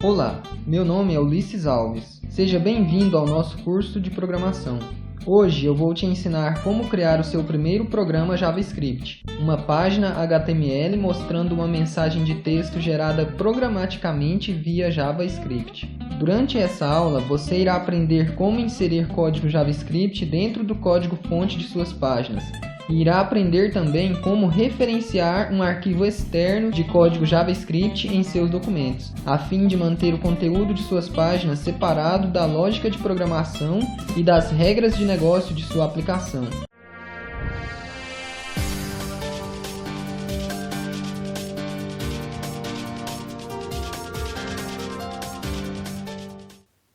Olá, meu nome é Ulisses Alves. Seja bem-vindo ao nosso curso de programação. Hoje eu vou te ensinar como criar o seu primeiro programa JavaScript, uma página HTML mostrando uma mensagem de texto gerada programaticamente via JavaScript. Durante essa aula, você irá aprender como inserir código JavaScript dentro do código-fonte de suas páginas. E irá aprender também como referenciar um arquivo externo de código JavaScript em seus documentos, a fim de manter o conteúdo de suas páginas separado da lógica de programação e das regras de negócio de sua aplicação.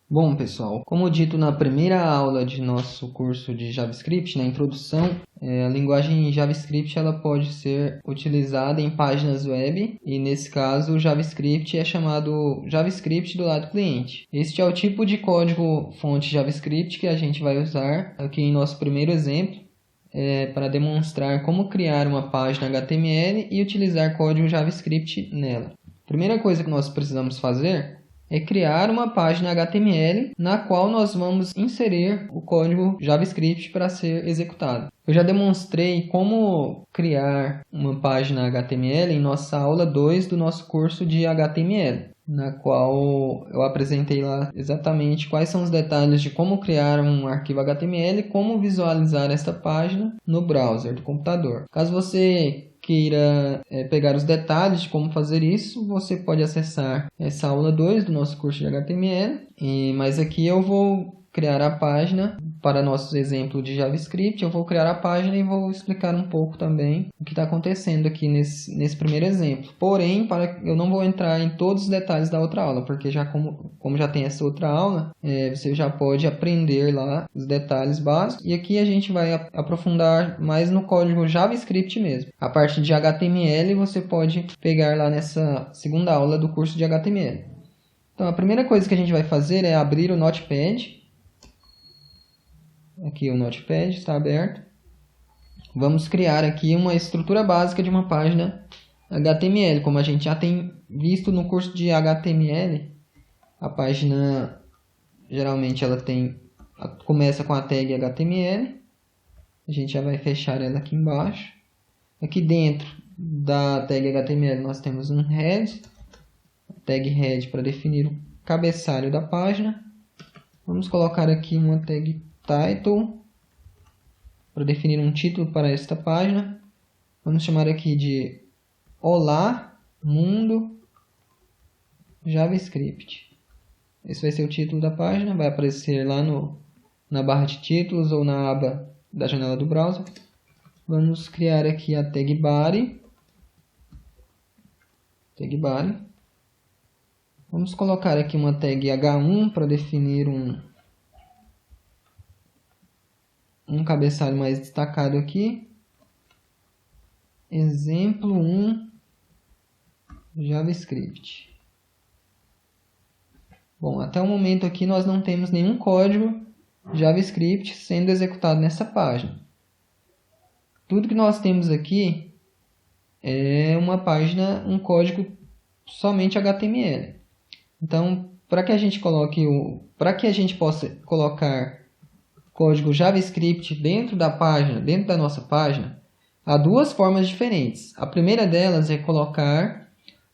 Bom, pessoal, como dito na primeira aula de nosso curso de JavaScript, na introdução, a linguagem JavaScript ela pode ser utilizada em páginas web e, nesse caso, o JavaScript é chamado JavaScript do lado cliente. Este é o tipo de código fonte JavaScript que a gente vai usar aqui em nosso primeiro exemplo para demonstrar como criar uma página HTML e utilizar código JavaScript nela. A primeira coisa que nós precisamos fazer é criar uma página HTML na qual nós vamos inserir o código JavaScript para ser executado. Eu já demonstrei como criar uma página HTML em nossa aula 2 do nosso curso de HTML, na qual eu apresentei lá exatamente quais são os detalhes de como criar um arquivo HTML e como visualizar esta página no browser do computador. Caso você queira pegar os detalhes de como fazer isso, você pode acessar essa aula 2 do nosso curso de HTML. Mas aqui eu vou criar a página para nosso exemplo de JavaScript. Eu vou criar a página e vou explicar um pouco também o que está acontecendo aqui nesse primeiro exemplo. Porém, eu não vou entrar em todos os detalhes da outra aula, porque como já tem essa outra aula, você já pode aprender lá os detalhes básicos. E aqui a gente vai aprofundar mais no código JavaScript mesmo. A parte de HTML você pode pegar lá nessa segunda aula do curso de HTML. Então, a primeira coisa que a gente vai fazer é abrir o Notepad. Aqui o Notepad está aberto. Vamos criar aqui uma estrutura básica de uma página HTML. Como a gente já tem visto no curso de HTML, a página geralmente ela começa com a tag HTML. A gente já vai fechar ela aqui embaixo. Aqui dentro da tag HTML nós temos um head, tag head para definir o cabeçalho da página. Vamos colocar aqui uma tag title para definir um título para esta página. Vamos chamar aqui de Olá Mundo JavaScript. Esse vai ser o título da página, vai aparecer lá na barra de títulos ou na aba da janela do browser. Vamos criar aqui a tag body. Vamos colocar aqui uma tag h1 para definir um cabeçalho mais destacado aqui. Exemplo 1 JavaScript. Bom, até o momento aqui nós não temos nenhum código JavaScript sendo executado nessa página. Tudo que nós temos aqui é uma página, um código somente HTML. Então, para que a gente possa colocar código JavaScript dentro da nossa página, há duas formas diferentes. A primeira delas é colocar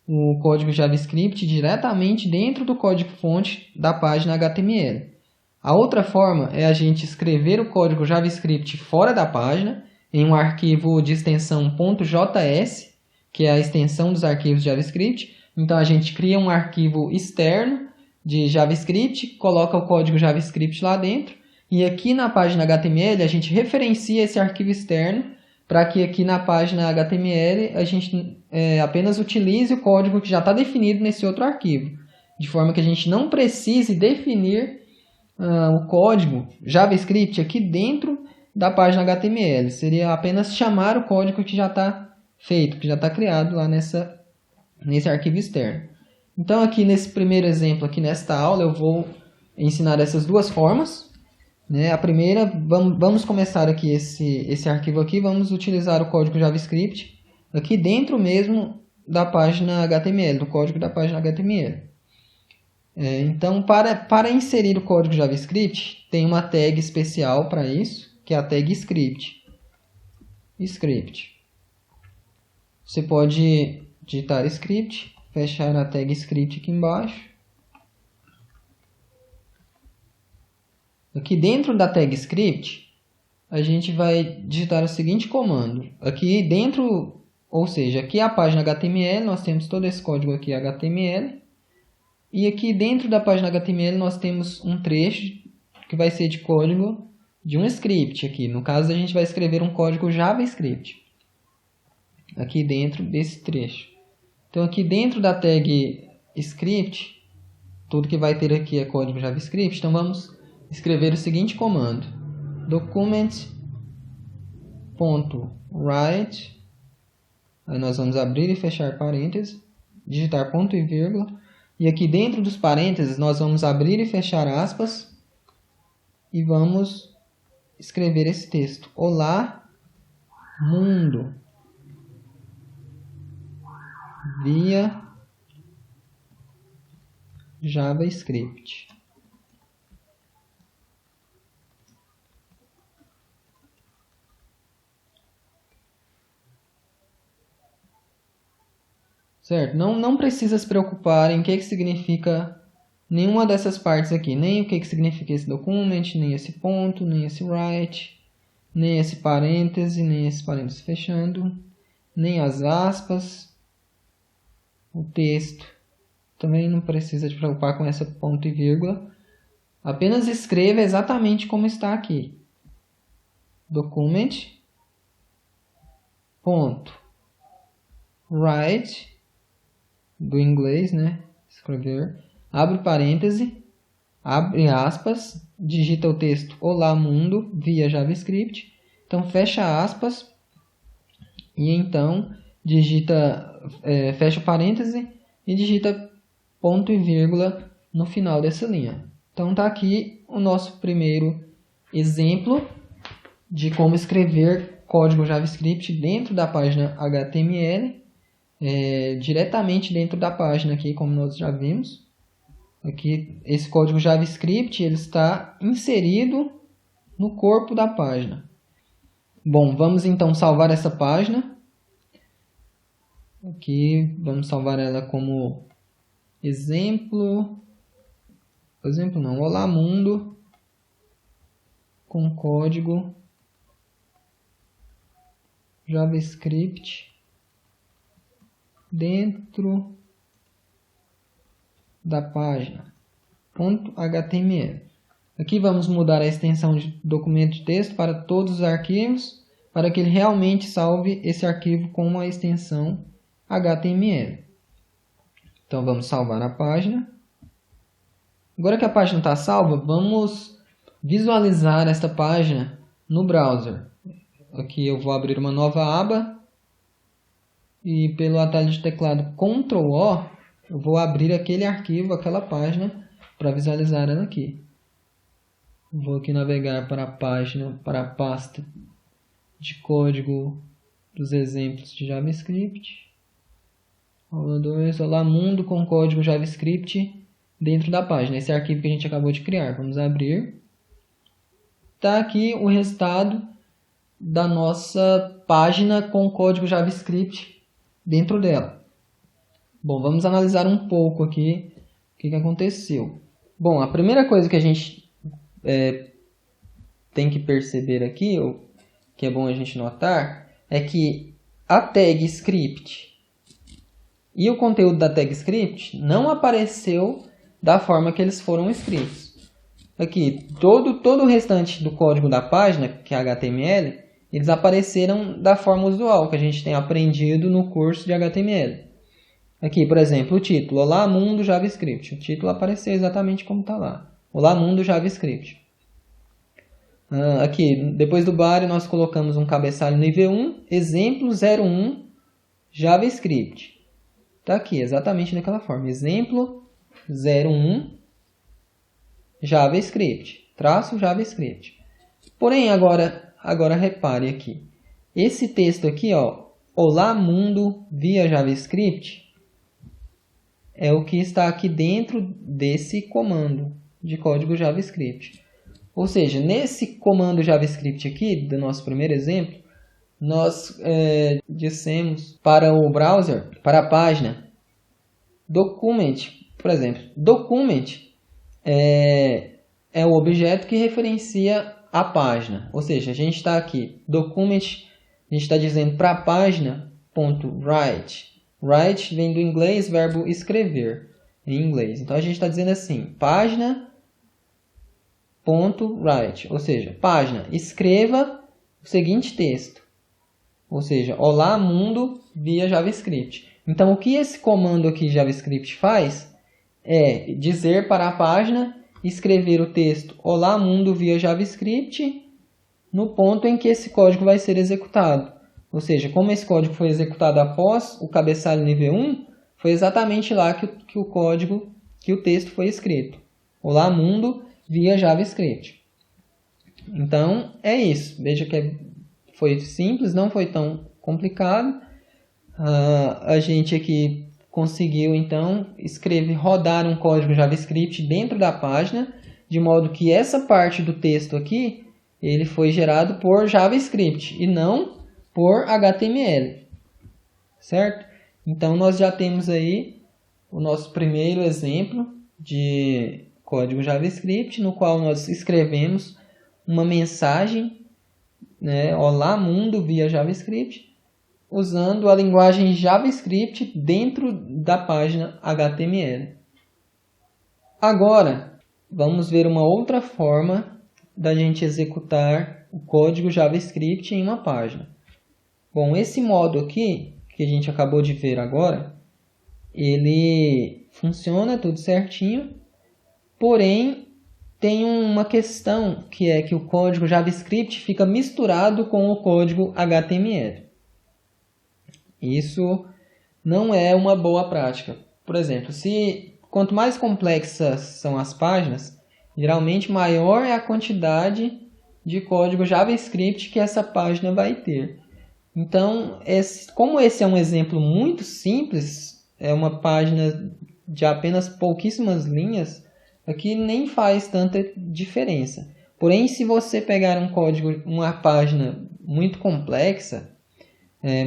o código JavaScript diretamente dentro do código-fonte da página HTML. A outra forma é a gente escrever o código JavaScript fora da página, em um arquivo de extensão .js, que é a extensão dos arquivos JavaScript. Então a gente cria um arquivo externo de JavaScript, coloca o código JavaScript lá dentro, e aqui na página HTML a gente referencia esse arquivo externo para que aqui na página HTML a gente apenas utilize o código que já está definido nesse outro arquivo, de forma que a gente não precise definir o código JavaScript aqui dentro da página HTML. Seria apenas chamar o código que já está feito, que já está criado lá nesse arquivo externo. Então aqui nesse primeiro exemplo, aqui nesta aula, eu vou ensinar essas duas formas. A primeira, vamos começar aqui esse arquivo aqui, vamos utilizar o código JavaScript aqui dentro mesmo da página HTML, do código da página HTML. Então, para inserir o código JavaScript, tem uma tag especial para isso, que é a tag script. Você pode digitar script, fechar a tag script aqui embaixo. Aqui dentro da tag script, a gente vai digitar o seguinte comando. Aqui dentro, ou seja, aqui é a página HTML, nós temos todo esse código aqui HTML. E aqui dentro da página HTML nós temos um trecho que vai ser de código de um script aqui. No caso, a gente vai escrever um código JavaScript aqui dentro desse trecho. Então, aqui dentro da tag script, tudo que vai ter aqui é código JavaScript. Então, vamos escrever o seguinte comando: document.write. Aí nós vamos abrir e fechar parênteses, digitar ponto e vírgula. E aqui dentro dos parênteses nós vamos abrir e fechar aspas e vamos escrever esse texto. Olá, mundo, via JavaScript. Certo? Não precisa se preocupar em o que significa nenhuma dessas partes aqui. Nem o que significa esse document, nem esse ponto, nem esse write, nem esse parêntese, nem esse parêntese fechando, nem as aspas, o texto. Também não precisa se preocupar com essa ponto e vírgula. Apenas escreva exatamente como está aqui. Document, ponto, write, do inglês, né? Escrever, abre parêntese, abre aspas, digita o texto Olá Mundo via JavaScript. Então fecha aspas e então digita, fecha o parêntese e digita ponto e vírgula no final dessa linha. Então tá aqui o nosso primeiro exemplo de como escrever código JavaScript dentro da página HTML. Diretamente dentro da página aqui, como nós já vimos. Aqui, esse código JavaScript ele está inserido no corpo da página. Bom, vamos então salvar essa página. Aqui, vamos salvar ela como exemplo. Exemplo não, Olá Mundo com código JavaScript dentro da página .html. Aqui vamos mudar a extensão de documento de texto para todos os arquivos, para que ele realmente salve esse arquivo com a extensão HTML. Então vamos salvar a página. Agora que a página está salva, vamos visualizar esta página no browser. Aqui eu vou abrir uma nova aba. E pelo atalho de teclado Ctrl+O, eu vou abrir aquele arquivo, aquela página, para visualizar ela aqui. Vou aqui navegar para a página, para a pasta de código dos exemplos de JavaScript. Aula 2, Olá Mundo com código JavaScript dentro da página. Esse arquivo que a gente acabou de criar. Vamos abrir. Está aqui o resultado da nossa página com código JavaScript dentro dela. Bom, vamos analisar um pouco aqui o que aconteceu. Bom, a primeira coisa que a gente tem que perceber aqui, ou que é bom a gente notar, é que a tag script e o conteúdo da tag script não apareceu da forma que eles foram escritos. Aqui, todo o restante do código da página, que é HTML, eles apareceram da forma usual que a gente tem aprendido no curso de HTML. Aqui, por exemplo, o título, Olá Mundo JavaScript. O título apareceu exatamente como está lá. Olá Mundo JavaScript. Aqui, depois do body, nós colocamos um cabeçalho nível 1, exemplo 01 JavaScript. Está aqui, exatamente daquela forma. Exemplo 01 JavaScript. Traço JavaScript. Porém, agora repare aqui. Esse texto aqui, ó, Olá Mundo via JavaScript, é o que está aqui dentro desse comando de código JavaScript. Ou seja, nesse comando JavaScript aqui, do nosso primeiro exemplo, nós dissemos para o browser, para a página, document, por exemplo, document é o objeto que referencia a página. Ou seja, a gente está aqui, document, a gente está dizendo para a página, .write. Write vem do inglês, verbo escrever, em inglês. Então, a gente está dizendo assim, página.write, ou seja, página, escreva o seguinte texto. Ou seja, olá mundo via JavaScript. Então, o que esse comando aqui JavaScript faz é dizer para a página escrever o texto olá mundo via JavaScript no ponto em que esse código vai ser executado. Ou seja, como esse código foi executado após o cabeçalho nível 1, foi exatamente lá que o texto foi escrito. Olá mundo via JavaScript. Então, é isso. Veja que foi simples, não foi tão complicado. A gente aqui conseguiu, então, rodar um código JavaScript dentro da página, de modo que essa parte do texto aqui, ele foi gerado por JavaScript e não por HTML. Certo? Então, nós já temos aí o nosso primeiro exemplo de código JavaScript, no qual nós escrevemos uma mensagem, né, olá mundo via JavaScript, usando a linguagem JavaScript dentro da página HTML. Agora, vamos ver uma outra forma da gente executar o código JavaScript em uma página. Bom, esse modo aqui, que a gente acabou de ver agora, ele funciona tudo certinho, porém tem uma questão, que é que o código JavaScript fica misturado com o código HTML. Isso não é uma boa prática. Por exemplo, quanto mais complexas são as páginas, geralmente maior é a quantidade de código JavaScript que essa página vai ter. Então, como esse é um exemplo muito simples, é uma página de apenas pouquíssimas linhas, aqui nem faz tanta diferença. Porém, se você pegar uma página muito complexa,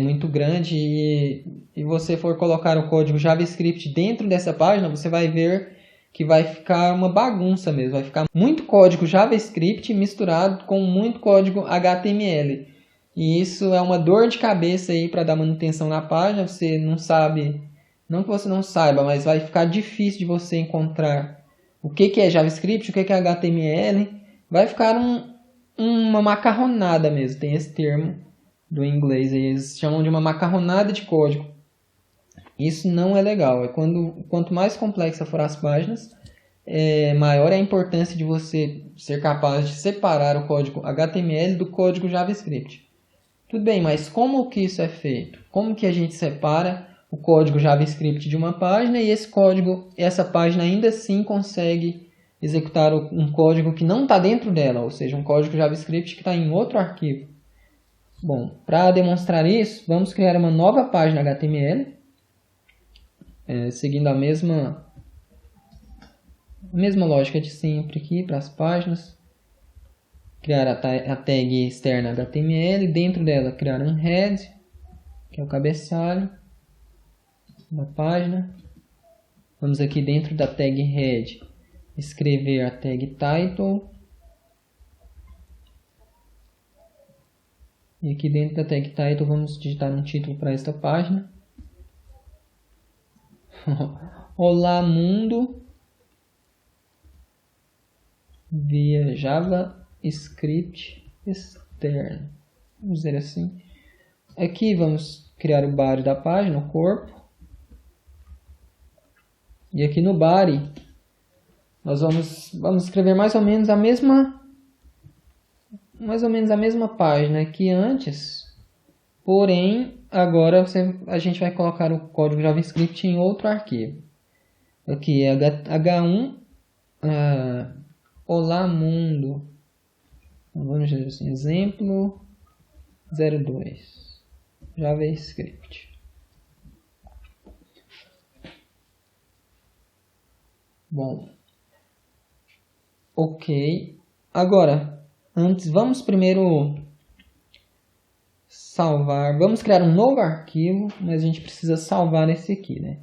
muito grande, e você for colocar o código JavaScript dentro dessa página, você vai ver que vai ficar uma bagunça mesmo. Vai ficar muito código JavaScript misturado com muito código HTML. E isso é uma dor de cabeça aí para dar manutenção na página. Você não sabe, não que você não saiba, mas vai ficar difícil de você encontrar o que é JavaScript, o que é HTML. Vai ficar uma macarronada mesmo, tem esse termo do inglês, eles chamam de uma macarronada de código. Isso não é legal. Quanto mais complexa for as páginas, maior é a importância de você ser capaz de separar o código HTML do código JavaScript. Tudo bem, mas como que isso é feito? Como que a gente separa o código JavaScript de uma página e essa página ainda assim consegue executar um código que não está dentro dela, ou seja, um código JavaScript que está em outro arquivo? Bom, para demonstrar isso, vamos criar uma nova página HTML, seguindo a mesma lógica de sempre aqui para as páginas. Criar a tag externa HTML, dentro dela criar um head, que é o cabeçalho da página. Vamos aqui dentro da tag head escrever a tag title. E aqui dentro da tag title vamos digitar um título para esta página. Olá mundo via JavaScript externo. Vamos dizer assim. Aqui vamos criar o body da página, o corpo. E aqui no body nós vamos escrever mais ou menos a mesma página que antes, porém agora a gente vai colocar o código JavaScript em outro arquivo. Aqui é H1 olá mundo, vamos dizer assim, exemplo 02 JavaScript. Bom, ok. Agora, vamos primeiro salvar. Vamos criar um novo arquivo, mas a gente precisa salvar esse aqui, né?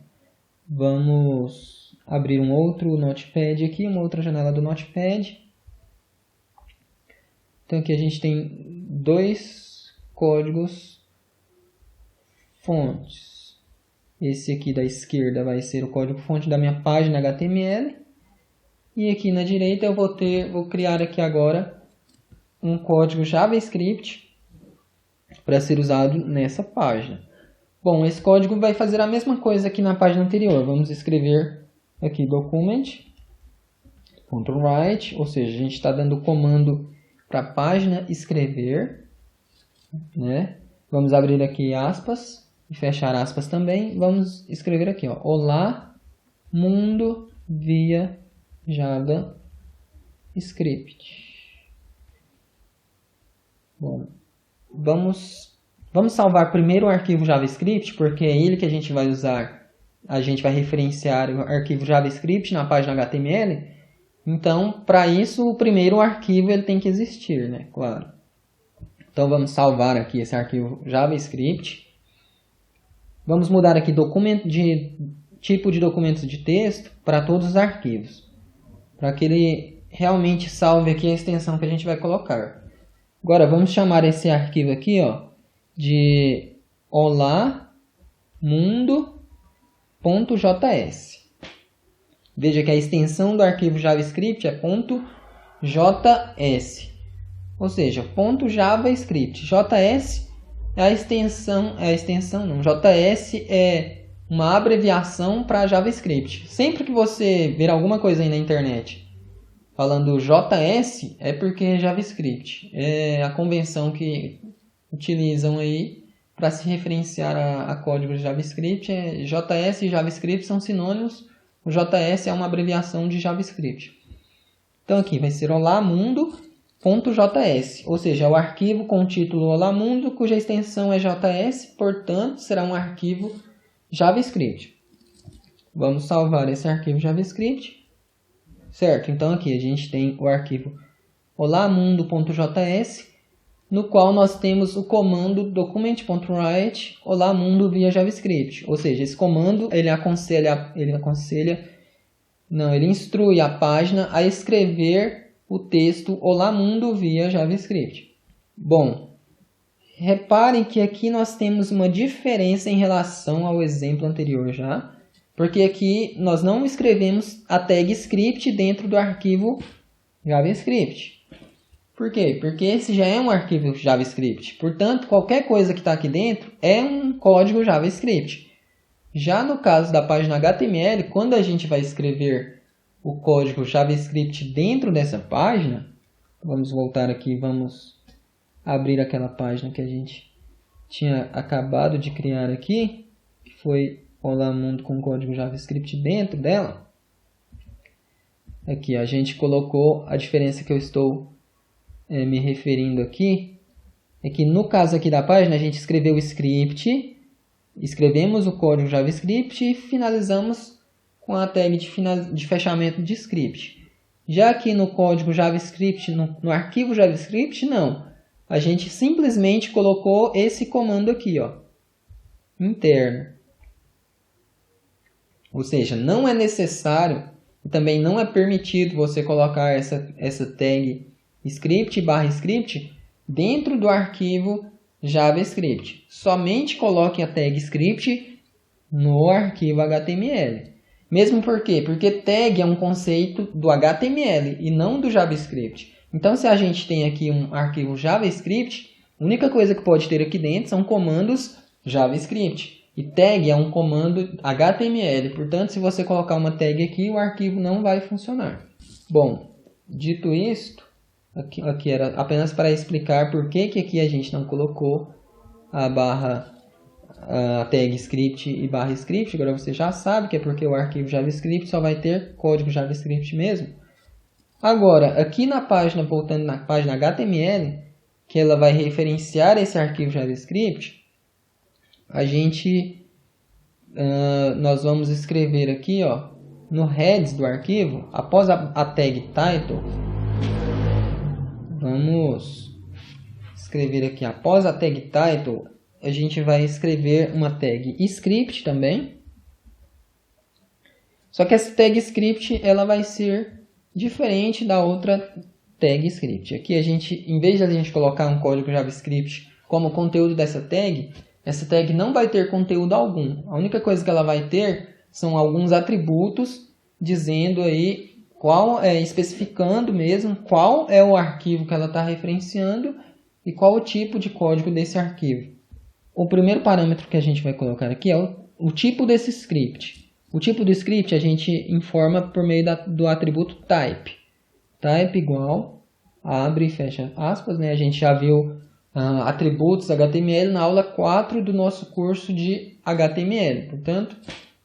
Vamos abrir um outro Notepad aqui, uma outra janela do Notepad. Então aqui a gente tem dois códigos fontes. Esse aqui da esquerda vai ser o código fonte da minha página HTML. E aqui na direita eu vou criar aqui agora um código JavaScript para ser usado nessa página. Bom, esse código vai fazer a mesma coisa aqui na página anterior. Vamos escrever aqui document.write, ou seja, a gente está dando o comando para a página escrever, né? Vamos abrir aqui aspas e fechar aspas também. Vamos escrever aqui, ó, olá mundo via JavaScript. Bom, vamos salvar primeiro o arquivo JavaScript, porque é ele que a gente vai usar. A gente vai referenciar o arquivo JavaScript na página HTML. Então, para isso, primeiro o arquivo ele tem que existir, né? Claro. Então, vamos salvar aqui esse arquivo JavaScript. Vamos mudar aqui tipo de documentos de texto para todos os arquivos, para que ele realmente salve aqui a extensão que a gente vai colocar. Agora, vamos chamar esse arquivo aqui, ó, de olá mundo.js. Veja que a extensão do arquivo JavaScript é .js, ou seja, .javascript. JS é a extensão não, JS é uma abreviação para JavaScript. Sempre que você ver alguma coisa aí na internet falando JS, é porque é JavaScript. É a convenção que utilizam aí para se referenciar a código de JavaScript. JS e JavaScript são sinônimos. O JS é uma abreviação de JavaScript. Então aqui vai ser olá mundo.js, ou seja, é o arquivo com o título olá mundo, cuja extensão é JS, portanto será um arquivo JavaScript. Vamos salvar esse arquivo JavaScript. Certo, então aqui a gente tem o arquivo olá mundo.js, no qual nós temos o comando document.write olá mundo via JavaScript. Ou seja, esse comando ele instrui a página a escrever o texto olá mundo via JavaScript. Bom, reparem que aqui nós temos uma diferença em relação ao exemplo anterior já, porque aqui nós não escrevemos a tag script dentro do arquivo JavaScript. Por quê? Porque esse já é um arquivo JavaScript. Portanto, qualquer coisa que está aqui dentro é um código JavaScript. Já no caso da página HTML, quando a gente vai escrever o código JavaScript dentro dessa página, vamos voltar aqui, vamos abrir aquela página que a gente tinha acabado de criar aqui, que foi olá mundo com código JavaScript dentro dela. Aqui a gente colocou a diferença que eu estou me referindo aqui, é que no caso aqui da página a gente escreveu o script, escrevemos o código JavaScript e finalizamos com a tag de fechamento de script. Já aqui no código JavaScript, no arquivo JavaScript, não. A gente simplesmente colocou esse comando aqui, ó, interno. Ou seja, não é necessário e também não é permitido você colocar essa tag script/script dentro do arquivo JavaScript. Somente coloque a tag script no arquivo HTML. Mesmo por quê? Porque tag é um conceito do HTML e não do JavaScript. Então, se a gente tem aqui um arquivo JavaScript, a única coisa que pode ter aqui dentro são comandos JavaScript. E tag é um comando HTML. Portanto, se você colocar uma tag aqui, o arquivo não vai funcionar. Bom, dito isto, aqui era apenas para explicar por que aqui a gente não colocou a tag script e barra script. Agora você já sabe que é porque o arquivo JavaScript só vai ter código JavaScript mesmo. Agora, aqui na página, voltando na página HTML, que ela vai referenciar esse arquivo JavaScript, nós vamos escrever aqui, ó, no heads do arquivo, após a tag title, vamos escrever aqui, após a tag title, a gente vai escrever uma tag script também. Só que essa tag script ela vai ser diferente da outra tag script. Aqui a gente, em vez de a gente colocar um código JavaScript como conteúdo dessa tag, essa tag não vai ter conteúdo algum. A única coisa que ela vai ter são alguns atributos dizendo aí especificando mesmo qual é o arquivo que ela está referenciando e qual o tipo de código desse arquivo. O primeiro parâmetro que a gente vai colocar aqui é o tipo desse script. O tipo do script a gente informa por meio do atributo type. Type igual, abre e fecha aspas, né? A gente já viu atributos HTML na aula 4 do nosso curso de HTML. Portanto,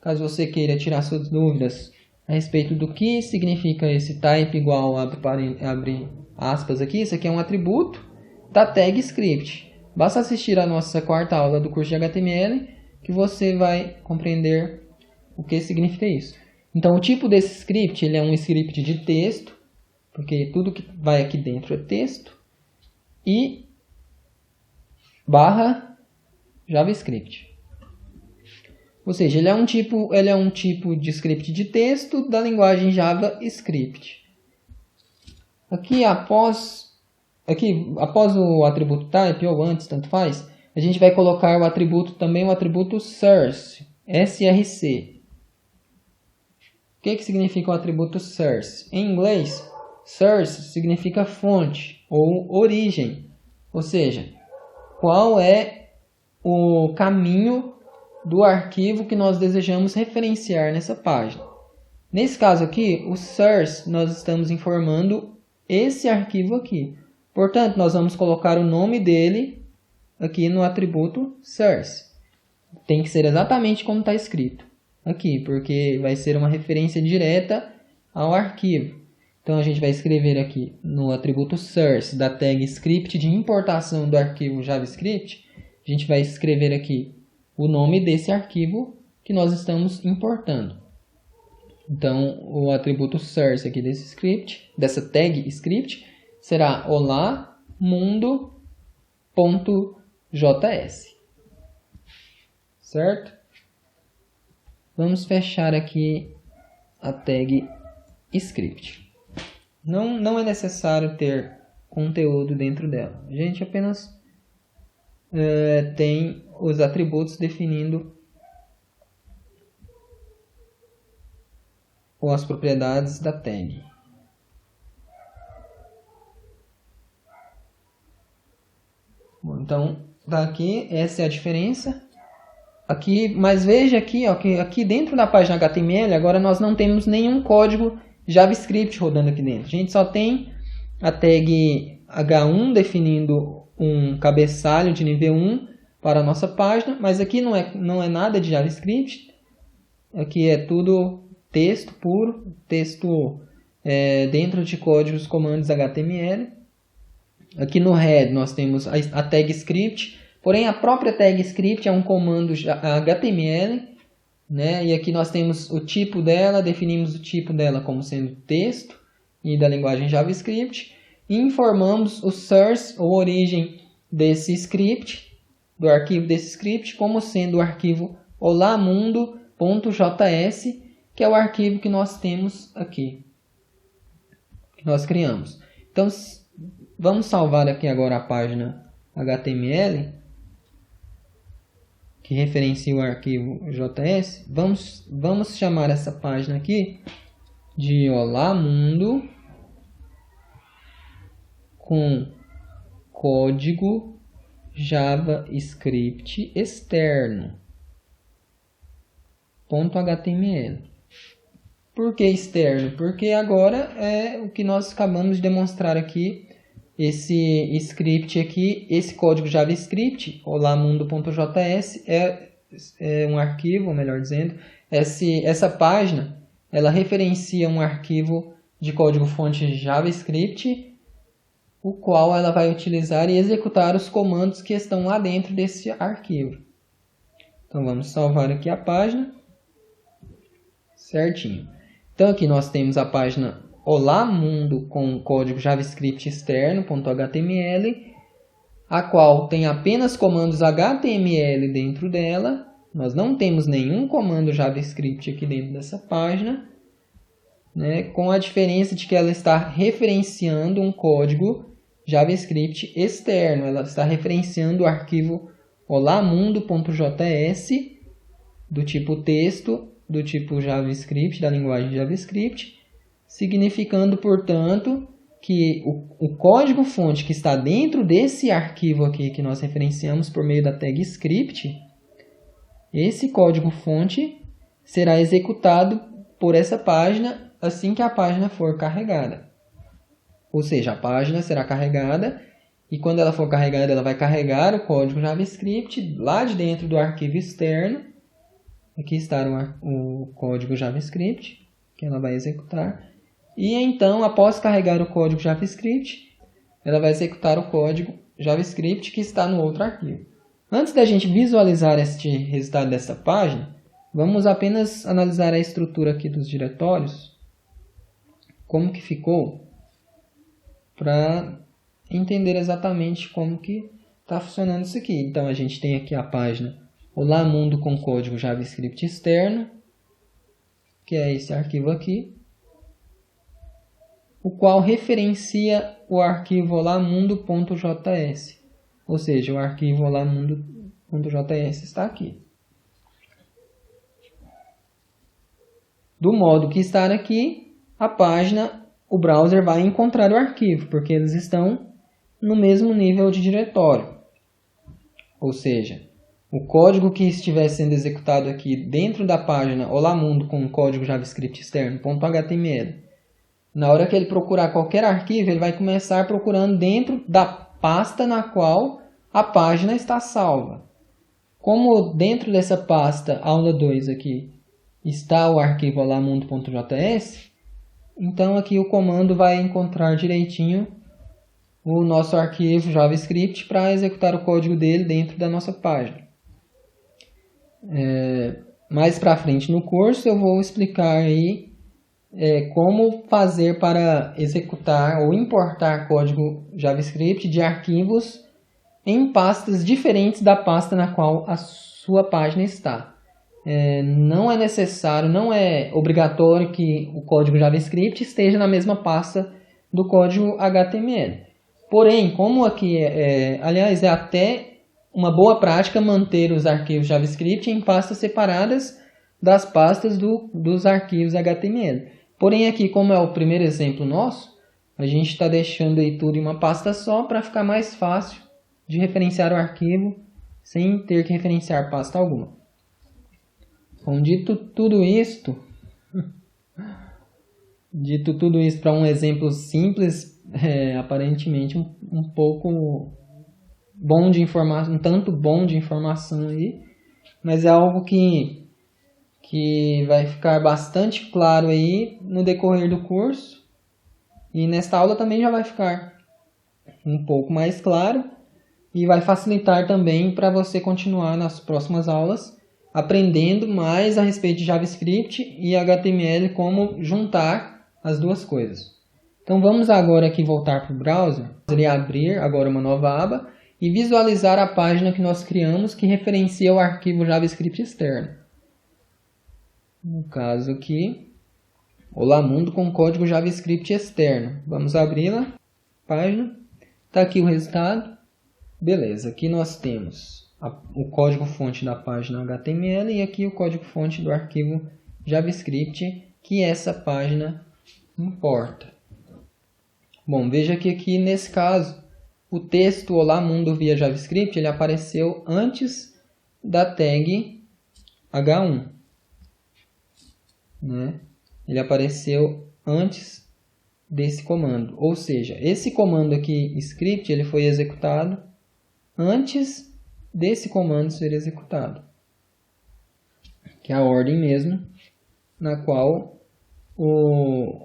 caso você queira tirar suas dúvidas a respeito do que significa esse type igual, abre aspas aqui, isso aqui é um atributo da tag script. Basta assistir a nossa quarta aula do curso de HTML que você vai compreender o que significa isso. Então, o tipo desse script ele é um script de texto, porque tudo que vai aqui dentro é texto, e barra JavaScript. Ou seja, ele é um tipo de script de texto da linguagem JavaScript. Aqui após o atributo type, ou antes, tanto faz, a gente vai colocar o atributo source, src. O que significa o atributo source? Em inglês, source significa fonte ou origem. Ou seja, qual é o caminho do arquivo que nós desejamos referenciar nessa página. Nesse caso aqui, o source, nós estamos informando esse arquivo aqui. Portanto, nós vamos colocar o nome dele aqui no atributo source. Tem que ser exatamente como está escrito aqui, porque vai ser uma referência direta ao arquivo. Então, a gente vai escrever aqui no atributo source da tag script de importação do arquivo JavaScript, a gente vai escrever aqui o nome desse arquivo que nós estamos importando. Então, o atributo source aqui desse script, dessa tag script, será olá mundo.js. Certo? Vamos fechar aqui a tag script. Não é necessário ter conteúdo dentro dela. A gente apenas tem os atributos definindo as propriedades da tag. Bom, então, daqui essa é a diferença. Aqui, mas veja aqui, ó, que aqui dentro da página HTML, agora nós não temos nenhum código JavaScript rodando aqui dentro. A gente só tem a tag H1 definindo um cabeçalho de nível 1 para a nossa página, mas aqui não é nada de JavaScript. Aqui é tudo texto puro, texto dentro de códigos comandos HTML. Aqui no head nós temos a tag script, porém a própria tag script é um comando HTML, né? E aqui nós temos o tipo dela, definimos o tipo dela como sendo texto e da linguagem JavaScript, e informamos o source, ou origem desse script, do arquivo desse script, como sendo o arquivo olamundo.js, que é o arquivo que nós temos aqui, que nós criamos. Então, vamos salvar aqui agora a página HTML, que referencia o arquivo JS. Vamos chamar essa página aqui de Olá Mundo com código JavaScript externo .html. Por que externo? Porque agora é o que nós acabamos de demonstrar aqui. Esse script aqui, esse código JavaScript, olamundo.js, é um arquivo, ou melhor dizendo, essa página, ela referencia um arquivo de código-fonte JavaScript, o qual ela vai utilizar e executar os comandos que estão lá dentro desse arquivo. Então vamos salvar aqui a página, certinho. Então aqui nós temos a página Olá Mundo com código JavaScript externo.html, a qual tem apenas comandos HTML dentro dela. Nós não temos nenhum comando JavaScript aqui dentro dessa página, né, com a diferença de que ela está referenciando um código JavaScript externo. Ela está referenciando o arquivo olamundo.js do tipo texto, do tipo JavaScript, da linguagem JavaScript, significando, portanto, que o código-fonte que está dentro desse arquivo aqui que nós referenciamos por meio da tag script, esse código-fonte será executado por essa página assim que a página for carregada. Ou seja, a página será carregada e quando ela for carregada, ela vai carregar o código JavaScript lá de dentro do arquivo externo. Aqui está o código JavaScript que ela vai executar. E então, após carregar o código JavaScript, ela vai executar o código JavaScript que está no outro arquivo. Antes da gente visualizar este resultado dessa página, vamos apenas analisar a estrutura aqui dos diretórios, como que ficou, para entender exatamente como que está funcionando isso aqui. Então, a gente tem aqui a página Olá Mundo com código JavaScript externo, que é esse arquivo aqui, o qual referencia o arquivo olamundo.js, ou seja, o arquivo olamundo.js está aqui. Do modo que está aqui, a página, o browser vai encontrar o arquivo, porque eles estão no mesmo nível de diretório. Ou seja, o código que estiver sendo executado aqui dentro da página olamundo com código JavaScript externo.html, na hora que ele procurar qualquer arquivo, ele vai começar procurando dentro da pasta na qual a página está salva. Como dentro dessa pasta aula 2 aqui está o arquivo olamundo.js, então aqui o comando vai encontrar direitinho o nosso arquivo JavaScript para executar o código dele dentro da nossa página. Mais para frente no curso eu vou explicar aí como fazer para executar ou importar código JavaScript de arquivos em pastas diferentes da pasta na qual a sua página está. Não é necessário, não é obrigatório que o código JavaScript esteja na mesma pasta do código HTML. Porém, como aqui aliás, é até uma boa prática manter os arquivos JavaScript em pastas separadas das pastas dos arquivos HTML. Porém, aqui, como é o primeiro exemplo nosso, a gente está deixando aí tudo em uma pasta só para ficar mais fácil de referenciar o arquivo sem ter que referenciar pasta alguma. Bom, dito tudo isto para um exemplo simples, aparentemente um pouco bom de informação, um tanto bom de informação aí, mas é algo que vai ficar bastante claro aí no decorrer do curso, e nesta aula também já vai ficar um pouco mais claro e vai facilitar também para você continuar nas próximas aulas aprendendo mais a respeito de JavaScript e HTML, como juntar as duas coisas. Então vamos agora aqui voltar para o browser, abrir agora uma nova aba e visualizar a página que nós criamos que referencia o arquivo JavaScript externo. No caso aqui, Olá Mundo com código JavaScript externo. Vamos abri-la, página, está aqui o resultado. Beleza, aqui nós temos o código-fonte da página HTML e aqui o código-fonte do arquivo JavaScript que essa página importa. Bom, veja que aqui nesse caso, o texto Olá Mundo via JavaScript ele apareceu antes da tag H1. Ele apareceu antes desse comando, ou seja, esse comando aqui, script, ele foi executado antes desse comando ser executado, que é a ordem mesmo na qual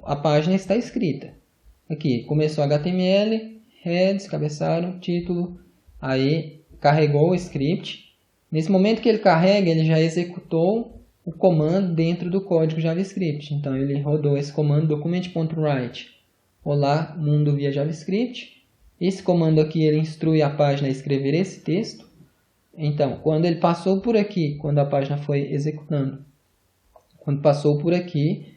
a página está escrita. Aqui, começou HTML, heads, cabeçalho, título, aí carregou o script. Nesse momento que ele carrega, ele já executou o comando dentro do código JavaScript. Então ele rodou esse comando document.write olá mundo via JavaScript. Esse comando aqui ele instrui a página a escrever esse texto. Então, quando ele passou por aqui, quando a página foi executando, quando passou por aqui,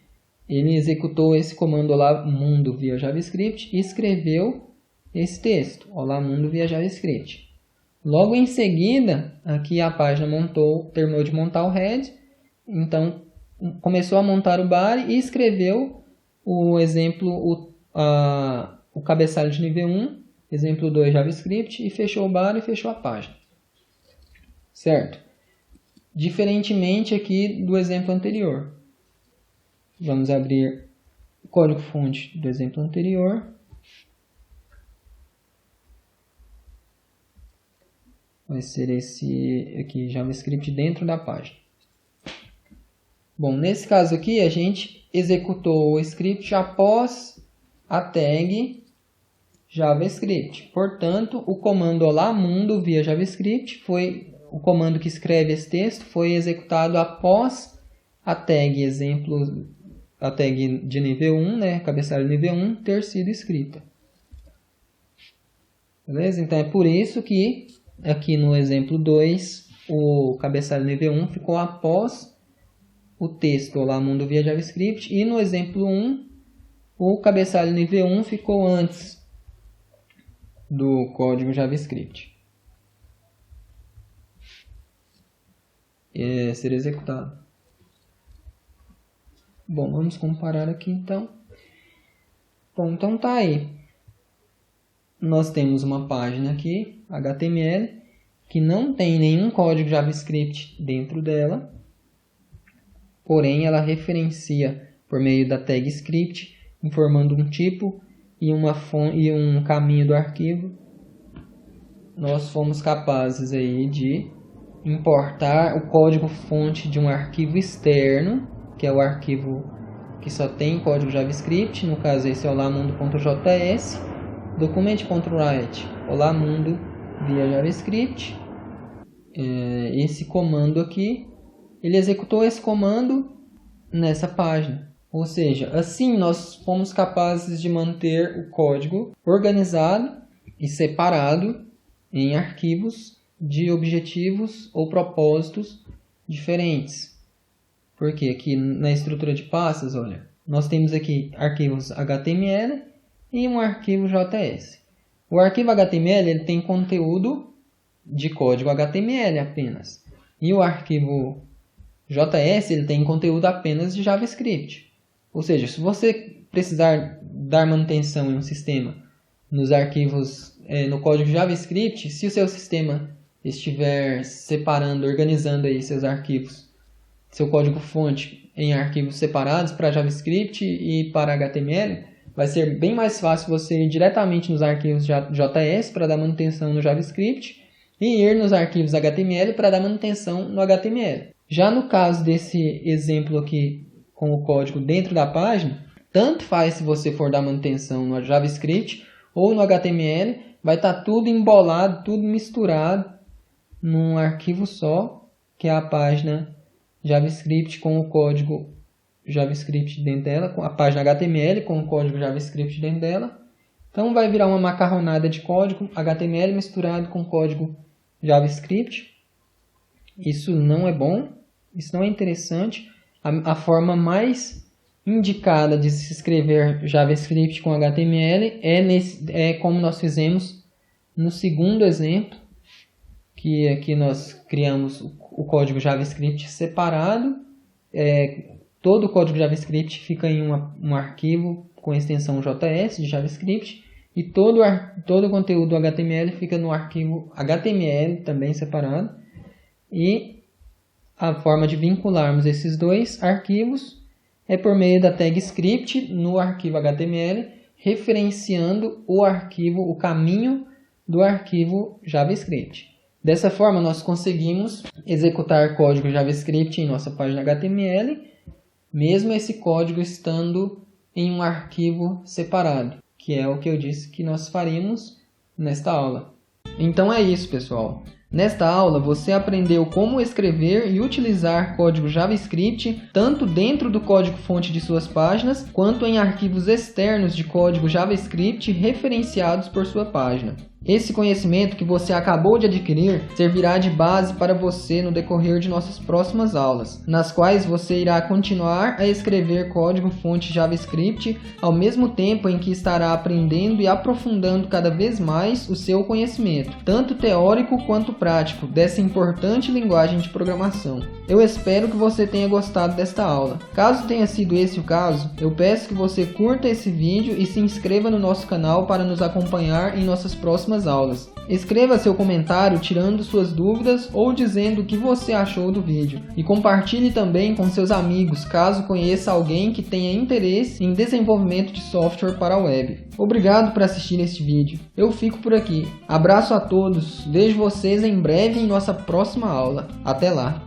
ele executou esse comando olá mundo via JavaScript e escreveu esse texto, olá mundo via JavaScript. Logo em seguida, aqui a página terminou de montar o head, então começou a montar o body e escreveu o exemplo, o cabeçalho de nível 1, exemplo 2 JavaScript, e fechou o body e fechou a página. Certo? Diferentemente aqui do exemplo anterior. Vamos abrir o código-fonte do exemplo anterior. Vai ser esse aqui, JavaScript dentro da página. Bom, nesse caso aqui, a gente executou o script após a tag JavaScript. Portanto, o comando olá mundo via JavaScript foi o comando que escreve esse texto, foi executado após a tag exemplo, a tag de nível 1, né, cabeçalho nível 1, ter sido escrita. Beleza? Então é por isso que aqui no exemplo 2, o cabeçalho nível 1 ficou após o texto olá mundo via JavaScript, e no exemplo 1, o cabeçalho nível 1 ficou antes do código JavaScript ser executado. Bom, vamos comparar aqui então. Bom, então tá aí. Nós temos uma página aqui, HTML, que não tem nenhum código JavaScript dentro dela, porém ela referencia por meio da tag script, informando um tipo e um caminho do arquivo. Nós fomos capazes aí de importar o código-fonte de um arquivo externo, que é o arquivo que só tem código JavaScript, no caso esse é olá mundo.js, document.write olá mundo via JavaScript. Esse comando aqui, ele executou esse comando nessa página. Ou seja, assim nós fomos capazes de manter o código organizado e separado em arquivos de objetivos ou propósitos diferentes. Porque aqui na estrutura de pastas, olha, nós temos aqui arquivos HTML e um arquivo JS. O arquivo HTML ele tem conteúdo de código HTML apenas. E o arquivo JS ele tem conteúdo apenas de JavaScript. Ou seja, se você precisar dar manutenção em um sistema nos arquivos, no código JavaScript, se o seu sistema estiver separando, organizando aí seus arquivos, seu código-fonte em arquivos separados para JavaScript e para HTML, vai ser bem mais fácil você ir diretamente nos arquivos JS para dar manutenção no JavaScript e ir nos arquivos HTML para dar manutenção no HTML. Já no caso desse exemplo aqui com o código dentro da página, tanto faz se você for dar manutenção no JavaScript ou no HTML, vai estar tudo embolado, tudo misturado num arquivo só, que é a página JavaScript com o código JavaScript dentro dela, com a página HTML com o código JavaScript dentro dela. Então vai virar uma macarronada de código HTML misturado com código JavaScript. Isso não é bom, isso não é interessante. A forma mais indicada de se escrever JavaScript com HTML é como nós fizemos no segundo exemplo, que aqui nós criamos o código JavaScript separado. Todo o código JavaScript fica em um arquivo com a extensão JS de JavaScript e todo o conteúdo do HTML fica no arquivo HTML também separado. E a forma de vincularmos esses dois arquivos é por meio da tag script no arquivo HTML, referenciando o caminho do arquivo JavaScript. Dessa forma, nós conseguimos executar código JavaScript em nossa página HTML, mesmo esse código estando em um arquivo separado, que é o que eu disse que nós faríamos nesta aula. Então é isso, pessoal. Nesta aula, você aprendeu como escrever e utilizar código JavaScript tanto dentro do código-fonte de suas páginas, quanto em arquivos externos de código JavaScript referenciados por sua página. Esse conhecimento que você acabou de adquirir servirá de base para você no decorrer de nossas próximas aulas, nas quais você irá continuar a escrever código-fonte JavaScript ao mesmo tempo em que estará aprendendo e aprofundando cada vez mais o seu conhecimento, tanto teórico quanto prático, dessa importante linguagem de programação. Eu espero que você tenha gostado desta aula. Caso tenha sido esse o caso, eu peço que você curta esse vídeo e se inscreva no nosso canal para nos acompanhar em nossas próximas aulas. Escreva seu comentário tirando suas dúvidas ou dizendo o que você achou do vídeo. E compartilhe também com seus amigos, caso conheça alguém que tenha interesse em desenvolvimento de software para a web. Obrigado por assistir este vídeo. Eu fico por aqui. Abraço a todos. Vejo vocês em breve em nossa próxima aula. Até lá!